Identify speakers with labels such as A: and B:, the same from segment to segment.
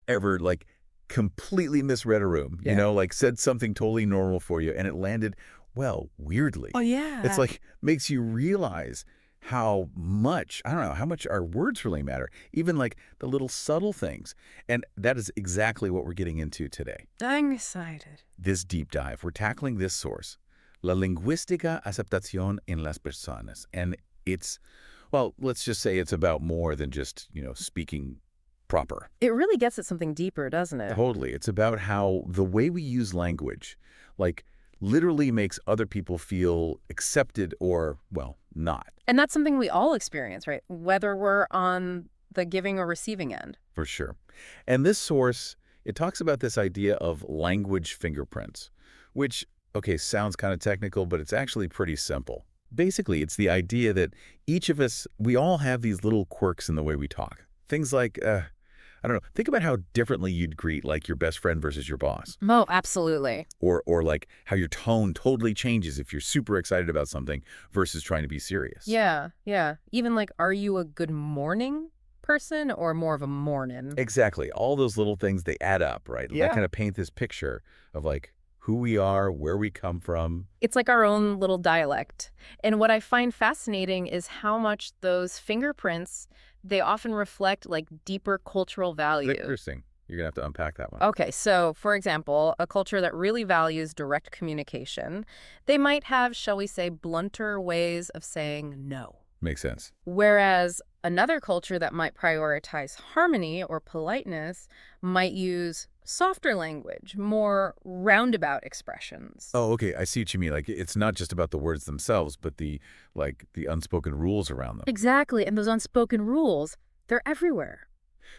A: ever, like, completely misread a room,
B: Yeah.
A: like said something totally normal for you, and it landed, well, weirdly.
B: Oh,
A: It's
B: yeah.
A: like, makes you realize how much, I don't know, how much our words really matter, even like the little subtle things. And that is exactly what we're getting into today.
B: I'm excited.
A: This deep dive, we're tackling this source, La lingüística aceptación en las personas. And it's, well, let's just say it's about more than just, speaking proper.
B: It really gets at something deeper, doesn't it?
A: Totally. It's about how the way we use language, like, literally makes other people feel accepted or, well, not.
B: And that's something we all experience, right? Whether we're on the giving or receiving end.
A: For sure. And this source, it talks about this idea of language fingerprints, which, okay, sounds kind of technical, but it's actually pretty simple. Basically, it's the idea that each of us, we all have these little quirks in the way we talk. Things like, I don't know, think about how differently you'd greet, like, your best friend versus your boss.
B: Oh, absolutely.
A: Or like how your tone totally changes if you're super excited about something versus trying to be serious.
B: Yeah, yeah. Even like, are you a good morning person or more of a morning?
A: Exactly. All those little things, they add up, right?
B: Yeah.
A: That kind of paint this picture of, like, who we are, where we come from.
B: It's like our own little dialect. And what I find fascinating is how much those fingerprints, they often reflect like deeper cultural value.
A: Interesting. You're going to have to unpack that one.
B: Okay, so for example, a culture that really values direct communication, they might have, shall we say, blunter ways of saying no.
A: Makes sense.
B: Whereas another culture that might prioritize harmony or politeness might use softer language, more roundabout expressions.
A: Oh, okay. I see what you mean. Like, it's not just about the words themselves, but the unspoken rules around them.
B: Exactly, and those unspoken rules, they're everywhere.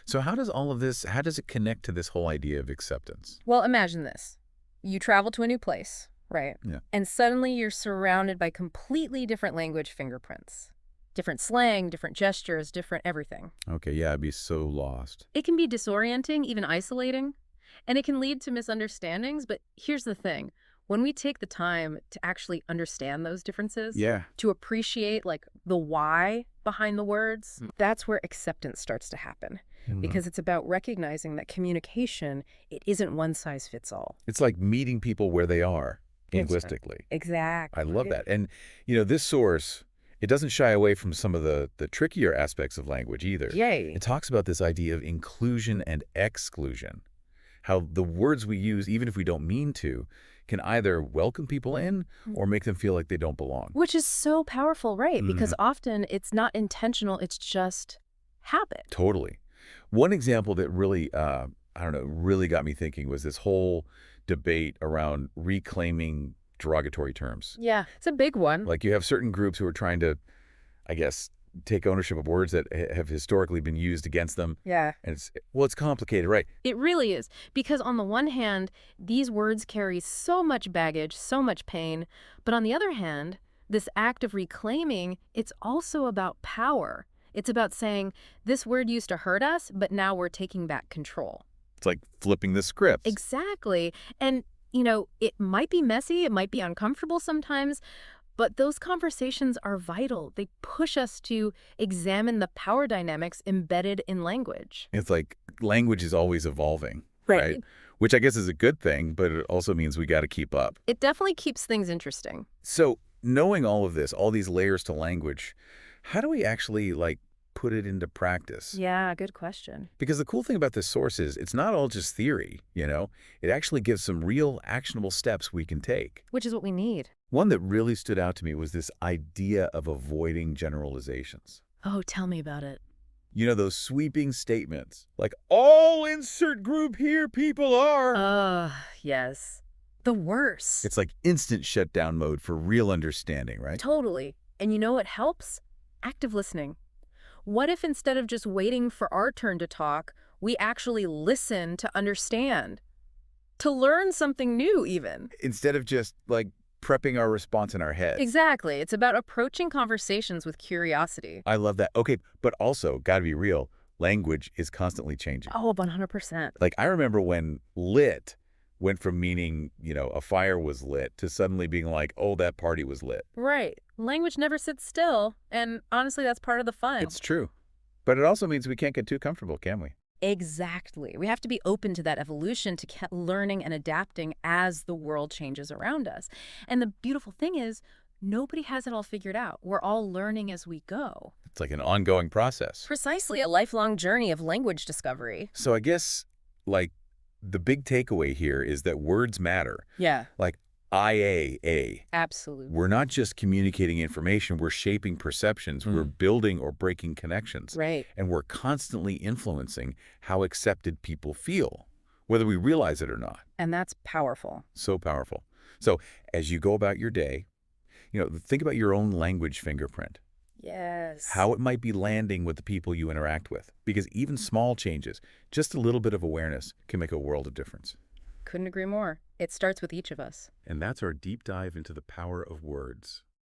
A: So how does all of this, how does it connect to this whole idea of acceptance?
B: Well, imagine this. You travel to a new place, right?
A: Yeah.
B: And suddenly you're surrounded by completely different language fingerprints. Different slang, different gestures, different everything.
A: Okay, yeah, I'd be so lost.
B: It can be disorienting, even isolating, and it can lead to misunderstandings. But here's the thing. When we take the time to actually understand those differences,
A: Yeah.
B: to appreciate like the why behind the words, that's where acceptance starts to happen. Because it's about recognizing that communication, it isn't one size fits all.
A: It's like meeting people where they are linguistically.
B: Exactly.
A: I love that. And, this source, it doesn't shy away from some of the trickier aspects of language either.
B: Yay.
A: It talks about this idea of inclusion and exclusion, how the words we use, even if we don't mean to, can either welcome people in or make them feel like they don't belong.
B: Which is so powerful, right? Because often it's not intentional, it's just habit.
A: Totally. One example that really, really got me thinking was this whole debate around reclaiming derogatory terms.
B: Yeah, it's a big one.
A: Like, you have certain groups who are trying to, I guess, take ownership of words that have historically been used against them.
B: Yeah.
A: And it's complicated, right?
B: It really is. Because on the one hand, these words carry so much baggage, so much pain. But on the other hand, this act of reclaiming, it's also about power. It's about saying, this word used to hurt us, but now we're taking back control.
A: It's like flipping the script.
B: Exactly. And, it might be messy, it might be uncomfortable sometimes, but those conversations are vital. They push us to examine the power dynamics embedded in language.
A: It's like language is always evolving,
B: Right.
A: Which I guess is a good thing, but it also means we got to keep up.
B: It definitely keeps things interesting.
A: So knowing all of this, all these layers to language, how do we actually, put it into practice?
B: Yeah, good question.
A: Because the cool thing about this source is it's not all just theory, It actually gives some real actionable steps we can take.
B: Which is what we need.
A: One that really stood out to me was this idea of avoiding generalizations.
B: Oh, tell me about it.
A: Those sweeping statements, like, all insert group here people are.
B: Yes. The worst.
A: It's like instant shutdown mode for real understanding, right?
B: Totally. And you know what helps? Active listening. What if instead of just waiting for our turn to talk, we actually listen to understand? To learn something new, even.
A: Instead of just, prepping our response in our heads.
B: Exactly. It's about approaching conversations with curiosity.
A: I love that. Okay, but also, gotta be real, language is constantly changing.
B: Oh, 100%.
A: Like, I remember when lit went from meaning, a fire was lit to suddenly being like, oh, that party was lit.
B: Right. Language never sits still, and honestly, that's part of the fun.
A: It's true. But it also means we can't get too comfortable, can we?
B: Exactly. We have to be open to that evolution, to keep learning and adapting as the world changes around us. And the beautiful thing is, nobody has it all figured out. We're all learning as we go.
A: It's like an ongoing process.
B: Precisely, a lifelong journey of language discovery.
A: So I guess, like, the big takeaway here is that words matter.
B: Yeah,
A: Like, IAA.
B: absolutely.
A: We're not just communicating information, we're shaping perceptions, we're building or breaking connections.
B: Right.
A: And we're constantly influencing how accepted people feel, whether we realize it or not.
B: And that's powerful.
A: So powerful. So as you go about your day, think about your own language fingerprint,
B: Yes.
A: how it might be landing with the people you interact with. Because even small changes, just a little bit of awareness, can make a world of difference.
B: Couldn't agree more. It starts with each of us.
A: And that's our deep dive into the power of words.